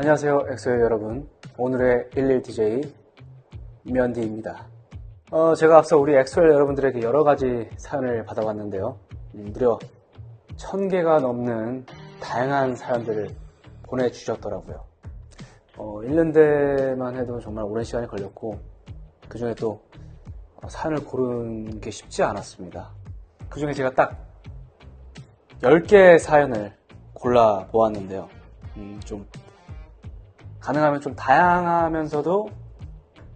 안녕하세요, 엑소의 여러분. 오늘의 11DJ 면디입니다. 제가 앞서 우리 엑소의 여러분들에게 여러 가지 사연을 받아봤는데요. 무려 1000개가 넘는 다양한 사연들을 보내주셨더라고요. 읽는데만 해도 정말 오랜 시간이 걸렸고, 그 중에 또 사연을 고르는 게 쉽지 않았습니다. 그 중에 제가 딱 10개의 사연을 골라 모았는데요. 좀 가능하면 좀 다양하면서도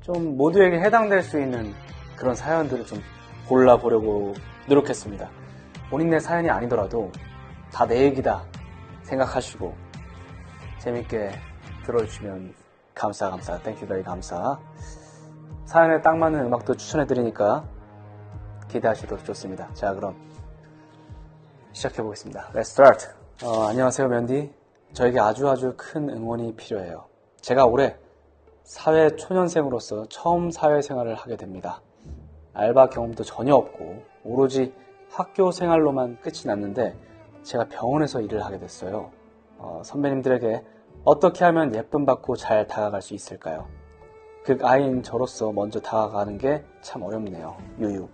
좀 모두에게 해당될 수 있는 그런 사연들을 좀 골라보려고 노력했습니다. 본인의 사연이 아니더라도 다 내 얘기다 생각하시고 재밌게 들어주시면 감사. 땡큐 베리 감사. 사연에 딱 맞는 음악도 추천해드리니까 기대하셔도 좋습니다. 자, 그럼 시작해보겠습니다. Let's start. 안녕하세요, 면디. 저에게 아주 큰 응원이 필요해요. 제가 올해 사회 초년생으로서 처음 사회생활을 하게 됩니다. 알바 경험도 전혀 없고 오로지 학교 생활로만 끝이 났는데 제가 병원에서 일을 하게 됐어요. 선배님들에게 어떻게 하면 예쁨 받고 잘 다가갈 수 있을까요? 극아이인 저로서 먼저 다가가는 게 참 어렵네요. 유유.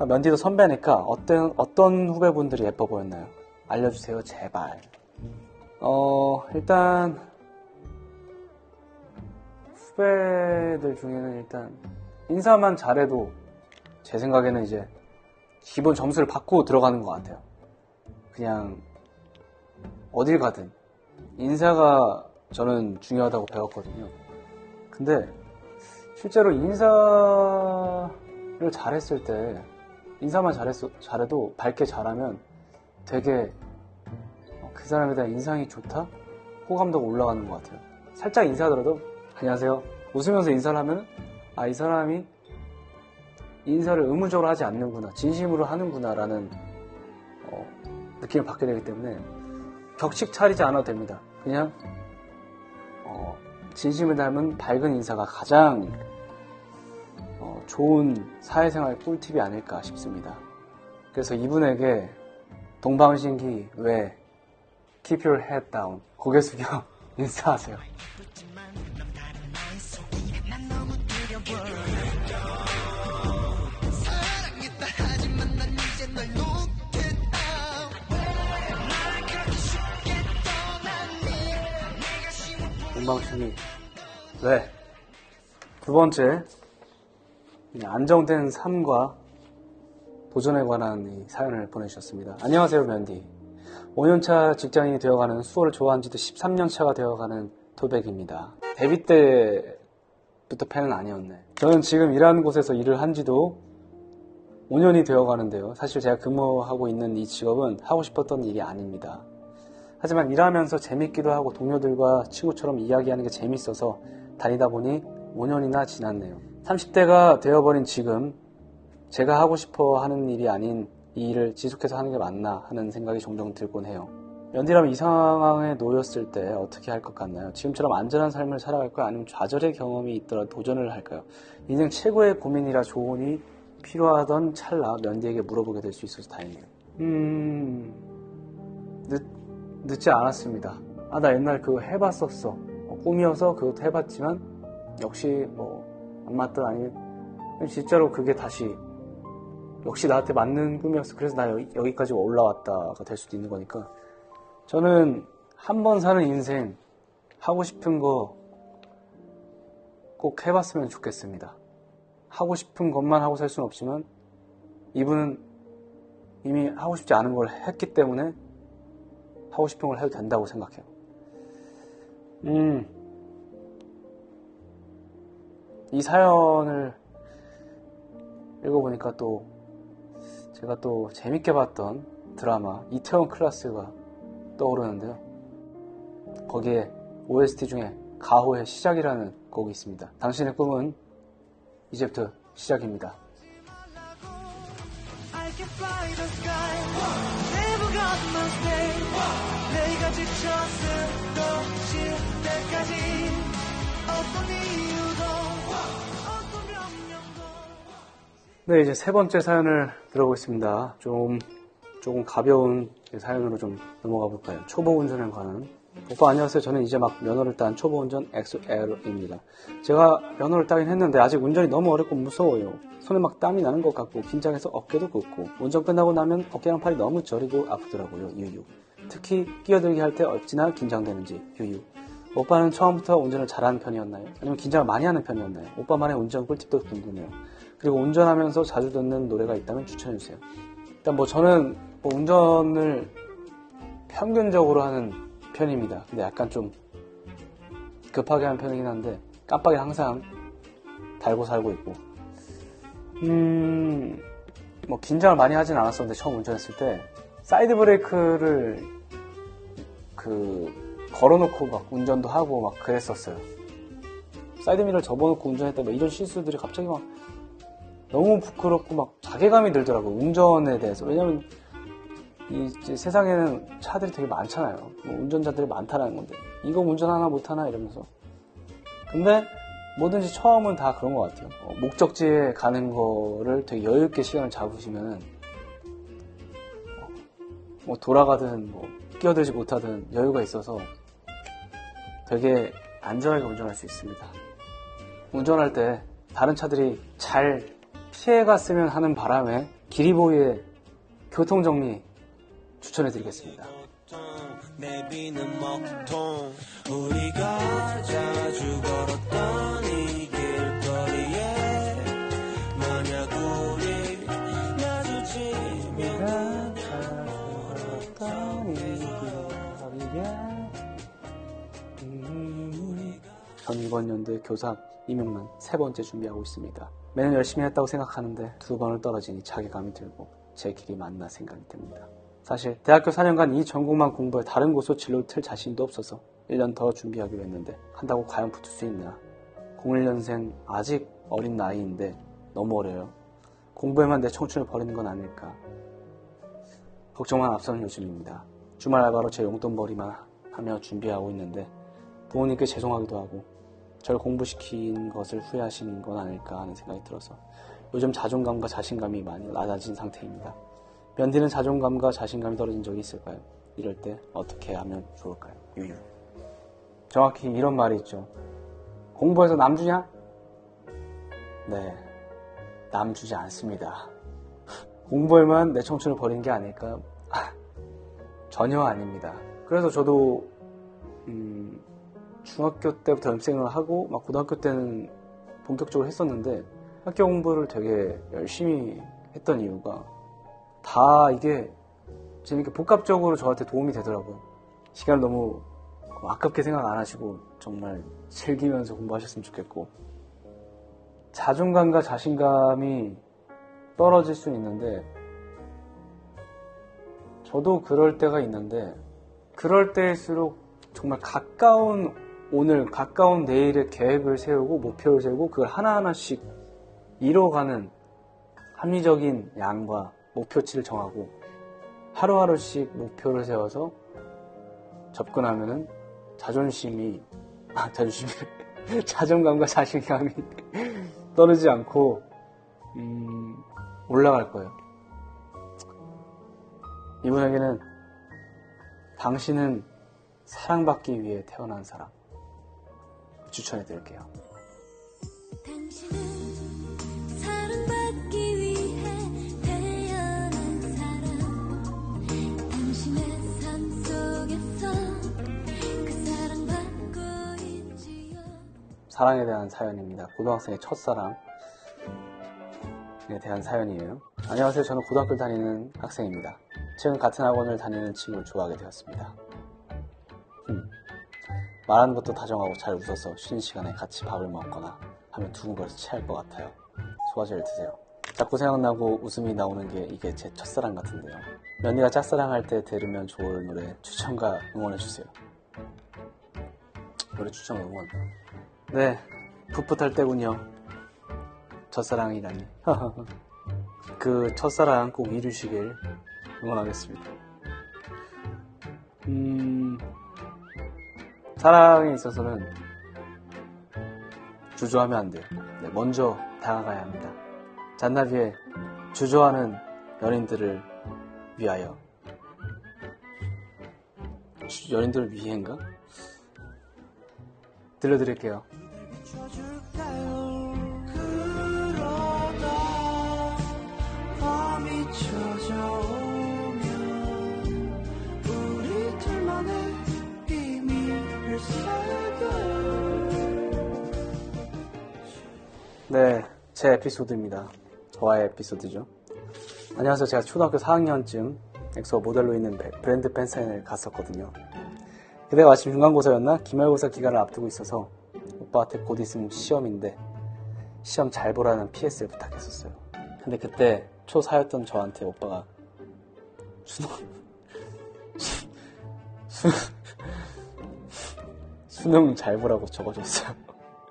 면디도 선배니까 어떤 후배분들이 예뻐 보였나요? 알려주세요, 제발. 일단 후배들 중에는 일단 인사만 잘해도 제 생각에는 이제 기본 점수를 받고 들어가는 것 같아요. 그냥 어딜 가든 인사가 저는 중요하다고 배웠거든요. 근데 실제로 인사를 잘했을 때 인사만 잘해도 밝게 잘하면 되게 그 사람에 대한 인상이 좋다? 호감도가 올라가는 것 같아요. 살짝 인사하더라도 안녕하세요 웃으면서 인사를 하면 이 사람이 인사를 의무적으로 하지 않는구나, 진심으로 하는구나 라는 느낌을 받게 되기 때문에 격식 차리지 않아도 됩니다. 그냥 진심을 닮은 밝은 인사가 가장 좋은 사회생활 꿀팁이 아닐까 싶습니다. 그래서 이분에게 동방신기 외 Keep your head down, 고개 숙여 인사하세요. 동방신기 왜? 두 번째, 안정된 삶과 도전에 관한 이 사연을 보내주셨습니다. 안녕하세요, 면디. 5년차 직장인이 되어가는 수어를 좋아한 지도 13년 차가 되어가는 토백입니다. 데뷔 때부터 팬은 아니었네. 저는 지금 일하는 곳에서 일을 한 지도 5년이 되어가는데요. 사실 제가 근무하고 있는 이 직업은 하고 싶었던 일이 아닙니다. 하지만 일하면서 재밌기도 하고 동료들과 친구처럼 이야기하는 게 재밌어서 다니다 보니 5년이나 지났네요. 30대가 되어버린 지금 제가 하고 싶어 하는 일이 아닌 이 일을 지속해서 하는 게 맞나 하는 생각이 종종 들곤 해요. 면디라면 이 상황에 놓였을 때 어떻게 할 것 같나요? 지금처럼 안전한 삶을 살아갈까요? 아니면 좌절의 경험이 있더라도 도전을 할까요? 인생 최고의 고민이라 조언이 필요하던 찰나 면디에게 물어보게 될 수 있어서 다행이에요. 늦지 않았습니다. 나 옛날 그거 해봤었어. 꿈이어서 그것도 해봤지만 역시 안 맞던 아니면 진짜로 그게 다시 역시 나한테 맞는 꿈이었어. 그래서 나 여기까지 올라왔다가 될 수도 있는 거니까 저는 한 번 사는 인생 하고 싶은 거 꼭 해봤으면 좋겠습니다. 하고 싶은 것만 하고 살 수는 없지만 이분은 이미 하고 싶지 않은 걸 했기 때문에 하고 싶은 걸 해도 된다고 생각해요. 이 사연을 읽어보니까 또 제가 또 재밌게 봤던 드라마 이태원 클라스가 떠오르는데요. 거기에 OST 중에 가호의 시작이라는 곡이 있습니다. 당신의 꿈은 이제부터 시작입니다. 네, 이제 세 번째 사연을 들어보겠습니다. 조금 가벼운 사연으로 좀 넘어가 볼까요? 초보 운전에 관한 오빠 안녕하세요. 저는 이제 막 면허를 딴 초보 운전 XL입니다. 제가 면허를 따긴 했는데 아직 운전이 너무 어렵고 무서워요. 손에 막 땀이 나는 것 같고 긴장해서 어깨도 붓고 운전 끝나고 나면 어깨랑 팔이 너무 저리고 아프더라고요. 유유. 특히 끼어들기 할 때 어찌나 긴장되는지 유유. 오빠는 처음부터 운전을 잘하는 편이었나요? 아니면 긴장을 많이 하는 편이었나요? 오빠만의 운전 꿀팁도 궁금해요. 그리고 운전하면서 자주 듣는 노래가 있다면 추천해주세요. 일단 뭐 저는 뭐 운전을 평균적으로 하는 편입니다. 근데 약간 좀 급하게 하는 편이긴 한데 깜빡이 항상 달고 살고 있고 뭐 긴장을 많이 하진 않았었는데 처음 운전했을 때 사이드 브레이크를 걸어놓고 막 운전도 하고 막 그랬었어요. 사이드미러를 접어놓고 운전했다 뭐 이런 실수들이 갑자기 막 너무 부끄럽고 막 자괴감이 들더라고요. 운전에 대해서. 왜냐면 이 세상에는 차들이 되게 많잖아요. 뭐 운전자들이 많다라는 건데 이거 운전하나 못하나 이러면서. 근데 뭐든지 처음은 다 그런 것 같아요. 목적지에 가는 거를 되게 여유있게 시간을 잡으시면은 뭐 돌아가든 뭐 끼어들지 못하든 여유가 있어서 되게 안전하게 운전할 수 있습니다. 운전할 때 다른 차들이 잘 피해갔으면 하는 바람에 기리보이의 교통정리 추천해드리겠습니다. 내비는 먹통 우리가 자주 걸었던 이 길거리에 만약 우리 마주치면 자주 걸었던 이 길거리에 전 이번 연도에 교사 임용만 3번째 준비하고 있습니다. 매년 열심히 했다고 생각하는데 2번을 떨어지니 자괴감이 들고 제 길이 맞나 생각이 듭니다. 사실 대학교 4년간 이 전공만 공부해 다른 곳으로 진로를 틀 자신도 없어서 1년 더 준비하기로 했는데 한다고 과연 붙을 수 있나. 01년생 아직 어린 나이인데 너무 어려요. 공부에만 내 청춘을 버리는 건 아닐까. 걱정만 앞서는 요즘입니다. 주말 알바로 제 용돈벌이만 하며 준비하고 있는데 부모님께 죄송하기도 하고 절 공부시킨 것을 후회하시는 건 아닐까 하는 생각이 들어서 요즘 자존감과 자신감이 많이 낮아진 상태입니다. 면디는 자존감과 자신감이 떨어진 적이 있을까요? 이럴 때 어떻게 하면 좋을까요? 유유. 정확히 이런 말이 있죠. 공부해서 남 주냐? 네, 남 주지 않습니다. 공부에만 내 청춘을 버리는 게 아닐까? 전혀 아닙니다. 그래서 저도 중학교 때부터 연습생을 하고 막 고등학교 때는 본격적으로 했었는데 학교 공부를 되게 열심히 했던 이유가 다 이게 재밌게 복합적으로 저한테 도움이 되더라고요. 시간을 너무 아깝게 생각 안 하시고 정말 즐기면서 공부하셨으면 좋겠고 자존감과 자신감이 떨어질 수는 있는데 저도 그럴 때가 있는데 그럴 때일수록 정말 가까운 오늘, 가까운 내일의 계획을 세우고 목표를 세우고 그걸 하나하나씩 이뤄가는 합리적인 양과 목표치를 정하고 하루하루씩 목표를 세워서 접근하면은 자존감과 자신감이 떨어지지 않고 올라갈 거예요. 이분에게는 당신은 사랑받기 위해 태어난 사람 추천해드릴게요. 당신은 사랑받기 위해 태어난 사람 당신의 삶 속에서 그 사랑받고 있지요. 사랑에 대한 사연입니다. 고등학생의 첫사랑에 대한 사연이에요. 안녕하세요. 저는 고등학교를 다니는 학생입니다. 최근 같은 학원을 다니는 친구를 좋아하게 되었습니다. 말하는 것도 다정하고 잘 웃어서 쉬는 시간에 같이 밥을 먹거나 하면 두근거려서 체할 것 같아요. 소화제를 드세요. 자꾸 생각나고 웃음이 나오는 게 이게 제 첫사랑 같은데요. 면이가 짝사랑할 때 들으면 좋을 노래 추천과 응원해주세요. 노래 추천 응원. 네, 풋풋할 때군요. 첫사랑이라니. 그 첫사랑 꼭 이루시길 응원하겠습니다. 사랑에 있어서는 주저하면 안 돼요. 네, 먼저 다가가야 합니다. 잔나비의 주저하는 연인들을 위하여. 연인들을 위해인가? 들려드릴게요. 네, 제 에피소드입니다. 저와의 에피소드죠. 안녕하세요. 제가 초등학교 4학년쯤 엑소 모델로 있는 브랜드 팬사인회를 갔었거든요. 그때가 마침 중간고사였나? 기말고사 기간을 앞두고 있어서 오빠한테 곧 있으면 시험인데 시험 잘 보라는 PS를 부탁했었어요. 근데 그때 초4였던 저한테 오빠가 수능 잘 보라고 적어줬어요.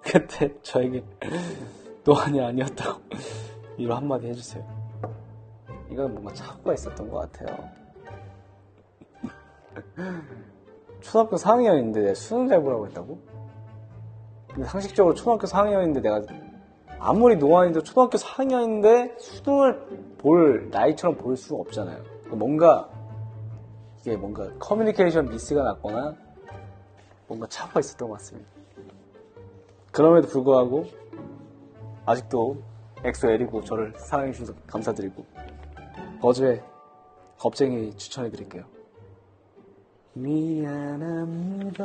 그때 저에게 노안이 아니었다고 이로 한마디 해주세요. 이건 뭔가 착오가 있었던 것 같아요. 초등학교 4학년인데 수능 잘 보라고 했다고? 근데 상식적으로 초등학교 4학년인데 내가 아무리 노안이도 초등학교 4학년인데 수능을 볼 나이처럼 볼 수가 없잖아요. 뭔가 이게 뭔가 커뮤니케이션 미스가 났거나 뭔가 착오가 있었던 것 같습니다. 그럼에도 불구하고 아직도 엑소 L이고 저를 사랑해주셔서 감사드리고 버즈의 겁쟁이 추천해드릴게요. 미안합니다.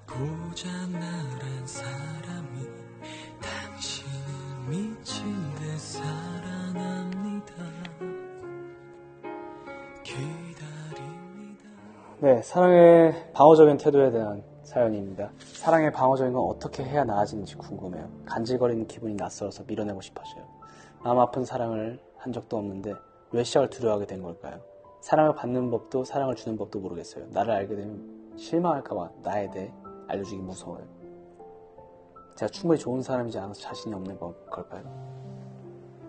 고장나란 사람이 당신은 미친 듯 사랑합니다. 기다립니다. 네, 사랑의 방어적인 태도에 대한 사연입니다. 사랑의 방어적인 건 어떻게 해야 나아지는지 궁금해요. 간질거리는 기분이 낯설어서 밀어내고 싶어져요. 마음 아픈 사랑을 한 적도 없는데 왜 시작을 두려워하게 된 걸까요? 사랑을 받는 법도 사랑을 주는 법도 모르겠어요. 나를 알게 되면 실망할까봐 나에 대해 알려주기 무서워요. 제가 충분히 좋은 사람이지 않아서 자신이 없는 걸까요?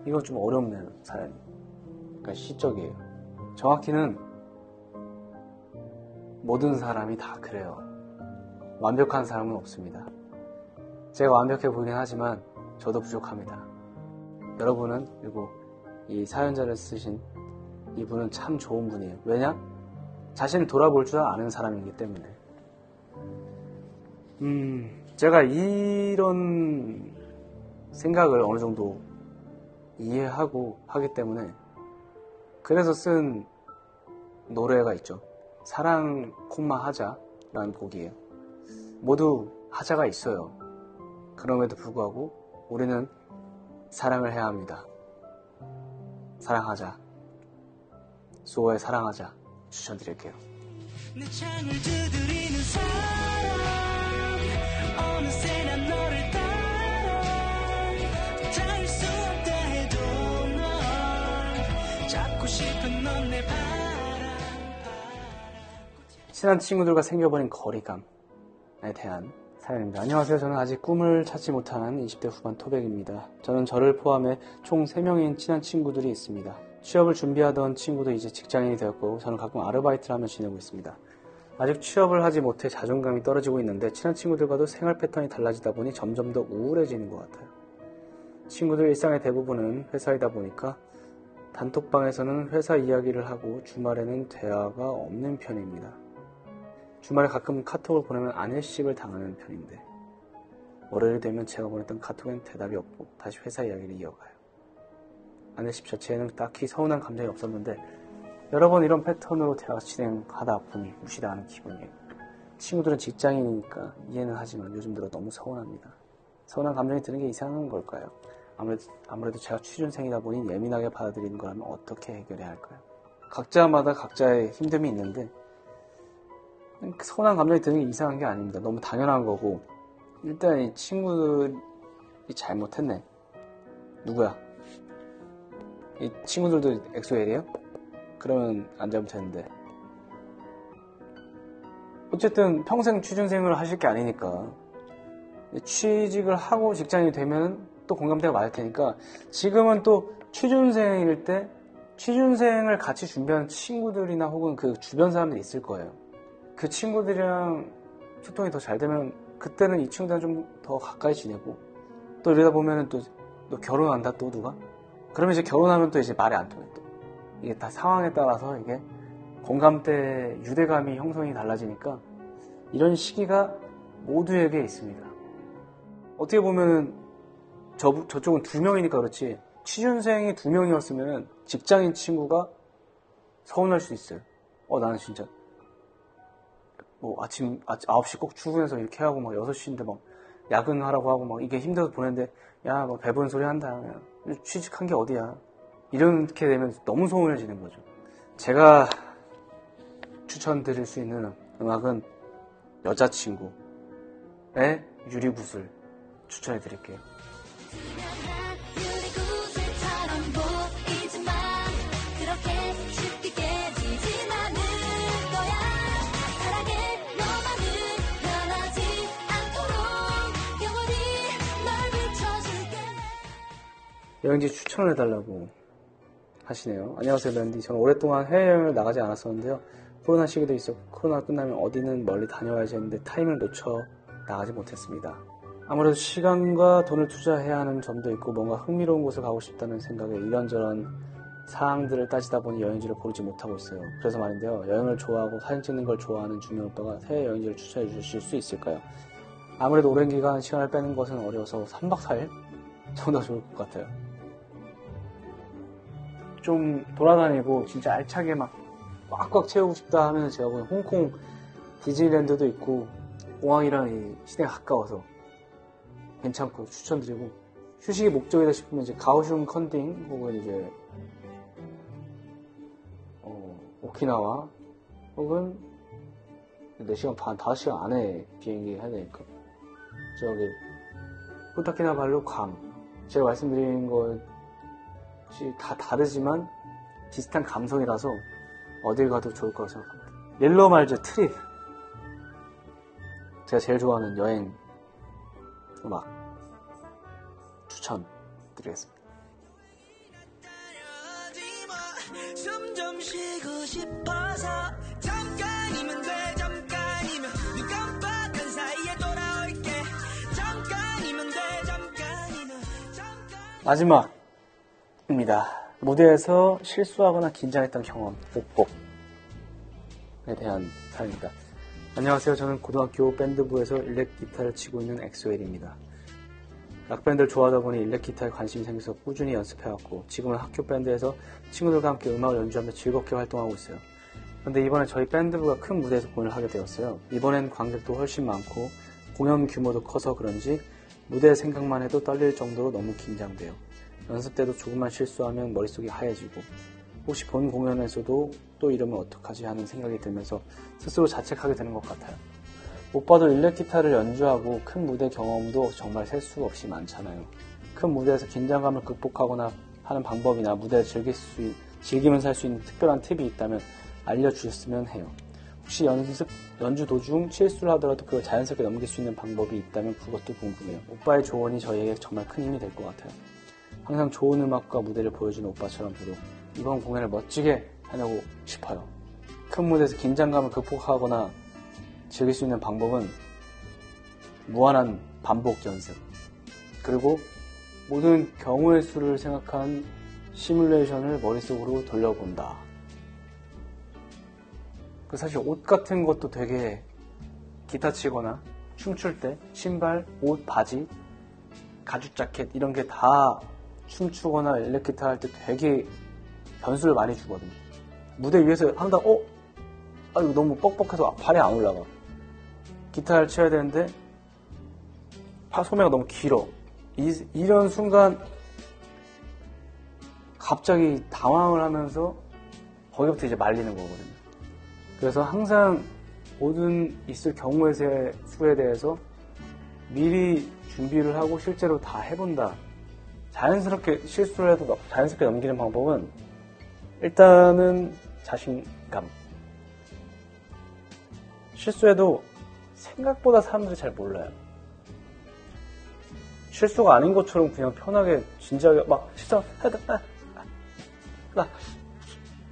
이거 좀 어렵네요, 사연이. 그러니까 시적이에요. 정확히는 모든 사람이 다 그래요. 완벽한 사람은 없습니다. 제가 완벽해 보이긴 하지만 저도 부족합니다. 여러분은, 그리고 이 사연자를 쓰신 이분은 참 좋은 분이에요. 왜냐? 자신을 돌아볼 줄 아는 사람이기 때문에. 제가 이런 생각을 어느 정도 이해하고 하기 때문에 그래서 쓴 노래가 있죠. 사랑 콤마 하자라는 곡이에요. 모두 하자가 있어요. 그럼에도 불구하고 우리는 사랑을 해야 합니다. 사랑하자. 수호의 사랑하자 추천드릴게요. 내 창을 두드리는 사랑 어느새 난 너를 따라 닿을 수 없다 해도 널 잡고 싶은 넌 내 바람. 친한 친구들과 생겨버린 거리감에 대한 사연입니다. 안녕하세요. 저는 아직 꿈을 찾지 못한 20대 후반 토백입니다. 저는 저를 포함해 총 3명인 친한 친구들이 있습니다. 취업을 준비하던 친구도 이제 직장인이 되었고 저는 가끔 아르바이트를 하며 지내고 있습니다. 아직 취업을 하지 못해 자존감이 떨어지고 있는데 친한 친구들과도 생활 패턴이 달라지다 보니 점점 더 우울해지는 것 같아요. 친구들 일상의 대부분은 회사이다 보니까 단톡방에서는 회사 이야기를 하고 주말에는 대화가 없는 편입니다. 주말에 가끔 카톡을 보내면 안일십을 당하는 편인데 월요일 되면 제가 보냈던 카톡엔 대답이 없고 다시 회사 이야기를 이어가요. 안일십 자체에는 딱히 서운한 감정이 없었는데 여러 번 이런 패턴으로 대화가 진행하다 보니 무시당하는 기분이에요. 친구들은 직장인이니까 이해는 하지만 요즘 들어 너무 서운합니다. 서운한 감정이 드는 게 이상한 걸까요? 아무래도 제가 취준생이다 보니 예민하게 받아들이는 거라면 어떻게 해결해야 할까요? 각자마다 각자의 힘듦이 있는데 서운한 감정이 드는 게 이상한 게 아닙니다. 너무 당연한 거고 일단 이 친구들이 잘못했네. 누구야? 이 친구들도 엑소엘이에요? 그러면 안 잘못했는데 어쨌든 평생 취준생을 하실 게 아니니까 취직을 하고 직장인이 되면 또 공감대가 맞을 테니까 지금은 또 취준생일 때 취준생을 같이 준비하는 친구들이나 혹은 그 주변 사람들이 있을 거예요. 그 친구들이랑 소통이 더 잘 되면 그때는 이 친구들이랑 좀 더 가까이 지내고 또 이러다 보면은 또 너 결혼한다 또 누가? 그러면 이제 결혼하면 또 이제 말이 안 통해 또. 이게 다 상황에 따라서 이게 공감대, 유대감이 형성이 달라지니까 이런 시기가 모두에게 있습니다. 어떻게 보면은 저쪽은 2명이니까 그렇지 취준생이 2명이었으면 직장인 친구가 서운할 수 있어요. 나는 진짜 아침 9시 꼭 출근해서 이렇게 하고 막 6시인데 막 야근하라고 하고 막 이게 힘들어서 보냈는데 야, 뭐 배부른 소리 한다. 취직한 게 어디야. 이렇게 되면 너무 서운해지는 거죠. 제가 추천드릴 수 있는 음악은 여자친구의 유리구슬 추천해 드릴게요. 여행지 추천을 해달라고 하시네요. 안녕하세요, 랜디. 저는 오랫동안 해외여행을 나가지 않았었는데요. 코로나 시기도 있었고 코로나 끝나면 어디는 멀리 다녀와야지 했는데 타임을 놓쳐 나가지 못했습니다. 아무래도 시간과 돈을 투자해야 하는 점도 있고 뭔가 흥미로운 곳을 가고 싶다는 생각에 이런저런 사항들을 따지다 보니 여행지를 고르지 못하고 있어요. 그래서 말인데요. 여행을 좋아하고 사진 찍는 걸 좋아하는 중년 오빠가 해외 여행지를 추천해 주실 수 있을까요? 아무래도 오랜 기간 시간을 빼는 것은 어려워서 3박 4일 정도가 좋을 것 같아요. 좀 돌아다니고 진짜 알차게 막 꽉꽉 채우고 싶다 하면 제가 보기엔 홍콩 디즈니랜드도 있고 공항이랑 이 시내가 가까워서 괜찮고 추천드리고, 휴식이 목적이다 싶으면 이제 가오슝 컨딩 혹은 이제 오키나와 혹은 4시간 반, 5시간 안에 비행기 해야 되니까 저기 코타키나발루 괌, 제가 말씀드린 것이 다 다르지만 비슷한 감성이라서 어딜 가도 좋을 거라고 생각합니다. 옐로말즈 트립, 제가 제일 좋아하는 여행 음악 추천드리겠습니다. 숨 좀 쉬고 싶어서 잠깐이면 돼, 잠깐이면 눈 깜빡한 사이에 돌아올게. 잠깐이면 돼, 잠깐이면 마지막입니다. 무대에서 실수하거나 긴장했던 경험, 극복에 대한 사연입니다. 안녕하세요. 저는 고등학교 밴드부에서 일렉 기타를 치고 있는 엑소엘입니다. 락밴드를 좋아하다 보니 일렉 기타에 관심이 생겨서 꾸준히 연습해왔고 지금은 학교 밴드에서 친구들과 함께 음악을 연주하며 즐겁게 활동하고 있어요. 그런데 이번에 저희 밴드부가 큰 무대에서 공연을 하게 되었어요. 이번엔 관객도 훨씬 많고 공연 규모도 커서 그런지 무대 생각만 해도 떨릴 정도로 너무 긴장돼요. 연습 때도 조금만 실수하면 머릿속이 하얘지고 혹시 본 공연에서도 또 이러면 어떡하지 하는 생각이 들면서 스스로 자책하게 되는 것 같아요. 오빠도 일렉 기타를 연주하고 큰 무대 경험도 정말 셀 수 없이 많잖아요. 큰 무대에서 긴장감을 극복하거나 하는 방법이나 무대를 즐기면서 할 수 있는 특별한 팁이 있다면 알려주셨으면 해요. 혹시 연주 도중 실수를 하더라도 그걸 자연스럽게 넘길 수 있는 방법이 있다면 그것도 궁금해요. 오빠의 조언이 저희에게 정말 큰 힘이 될 것 같아요. 항상 좋은 음악과 무대를 보여주는 오빠처럼 저도 이번 공연을 멋지게 하려고 싶어요. 큰 무대에서 긴장감을 극복하거나 즐길 수 있는 방법은 무한한 반복 연습, 그리고 모든 경우의 수를 생각한 시뮬레이션을 머릿속으로 돌려본다. 사실 옷 같은 것도 되게 기타 치거나 춤출 때 신발, 옷, 바지, 가죽 자켓 이런 게 다 춤추거나 일렉 기타 할 때 되게 변수를 많이 주거든요. 무대 위에서 항상 이거 너무 뻑뻑해서 발이 안 올라가. 기타를 쳐야 되는데 소매가 너무 길어. 이런 순간 갑자기 당황을 하면서 거기부터 이제 말리는 거거든요. 그래서 항상 모든 있을 경우의 수에 대해서 미리 준비를 하고 실제로 다 해본다. 자연스럽게 실수를 해도 자연스럽게 넘기는 방법은 일단은 자신감. 실수해도 생각보다 사람들이 잘 몰라요. 실수가 아닌 것처럼 그냥 편하게 진지하게 막 실수하다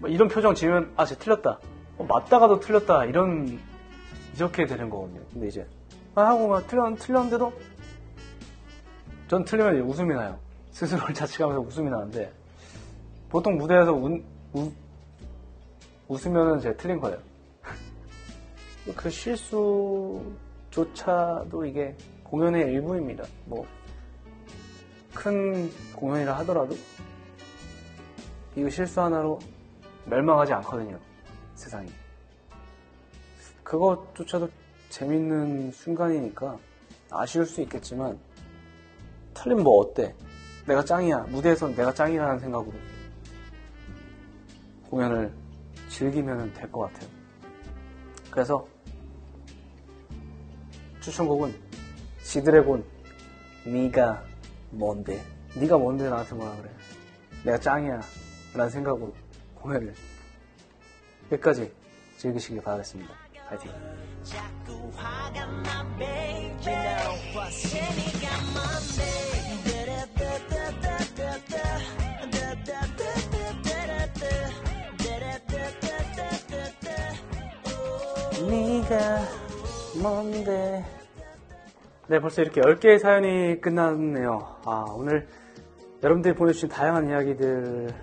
이런 표정 지으면 쟤 틀렸다. 맞다가도 틀렸다. 이렇게 되는 거거든요. 근데 이제 하고 막 틀렸는데도 전 틀리면 웃음이 나요. 스스로를 자책하면서 웃음이 나는데 보통 무대에서 웃으면은 제가 틀린 거예요. 그 실수조차도 이게 공연의 일부입니다. 뭐 큰 공연이라 하더라도 이거 실수 하나로 멸망하지 않거든요, 세상이. 그것조차도 재밌는 순간이니까 아쉬울 수 있겠지만 틀리면 뭐 어때? 내가 짱이야. 무대에선 내가 짱이라는 생각으로 공연을 즐기면 될 것 같아요. 그래서 추천곡은 지드래곤 네가 뭔데? 네가 뭔데 나한테 뭐라 그래? 내가 짱이야 라는 생각으로 공연을 끝까지 즐기시길 바라겠습니다. 파이팅! 자꾸 화가 나 baby 재미가 네가 뭔데? 네, 벌써 이렇게 10개의 사연이 끝났네요. 오늘 여러분들이 보내주신 다양한 이야기들,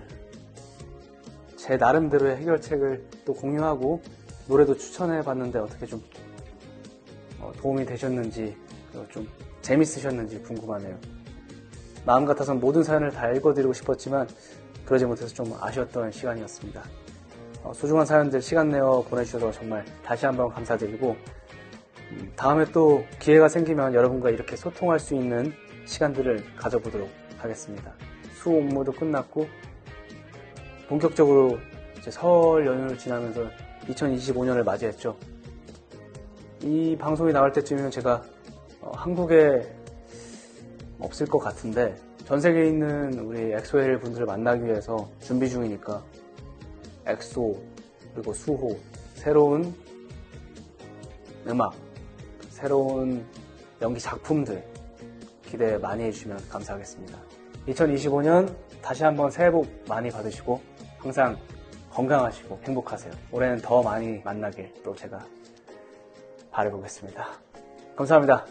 제 나름대로의 해결책을 또 공유하고 노래도 추천해봤는데 어떻게 좀 도움이 되셨는지, 그리고 좀 재밌으셨는지 궁금하네요. 마음 같아서는 모든 사연을 다 읽어드리고 싶었지만 그러지 못해서 좀 아쉬웠던 시간이었습니다. 소중한 사연들 시간 내어 보내주셔서 정말 다시 한번 감사드리고, 다음에 또 기회가 생기면 여러분과 이렇게 소통할 수 있는 시간들을 가져보도록 하겠습니다. 수호 업무도 끝났고 본격적으로 이제 설 연휴를 지나면서 2025년을 맞이했죠. 이 방송이 나올 때쯤이면 제가 한국에 없을 것 같은데 전 세계에 있는 우리 엑소엘 분들을 만나기 위해서 준비 중이니까 엑소 그리고 수호, 새로운 음악, 새로운 연기 작품들 기대 많이 해주시면 감사하겠습니다. 2025년 다시 한번 새해 복 많이 받으시고 항상 건강하시고 행복하세요. 올해는 더 많이 만나길 또 제가 바라보겠습니다. 감사합니다.